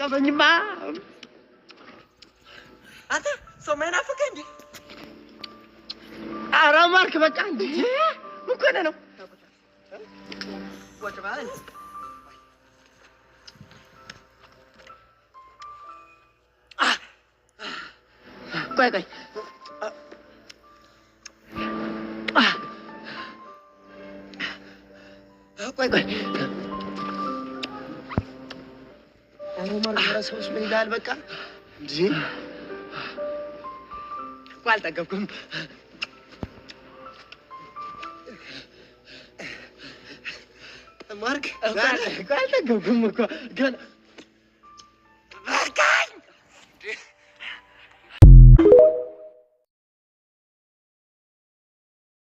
አቀበኝማ አንተ ሰው ማይናፍቅህ እንዴ? ኧረ ማርክ በቃ እንዴ ምን ኮነ ነው ቁጭ በል ቆይ ቆይ ቆይ ቆይ ኦማር ገረሰውስ ምን ይላል? በቃ እንዴ አልጠገብኩም። ማርክ አልጠገብኩም እኮ ገና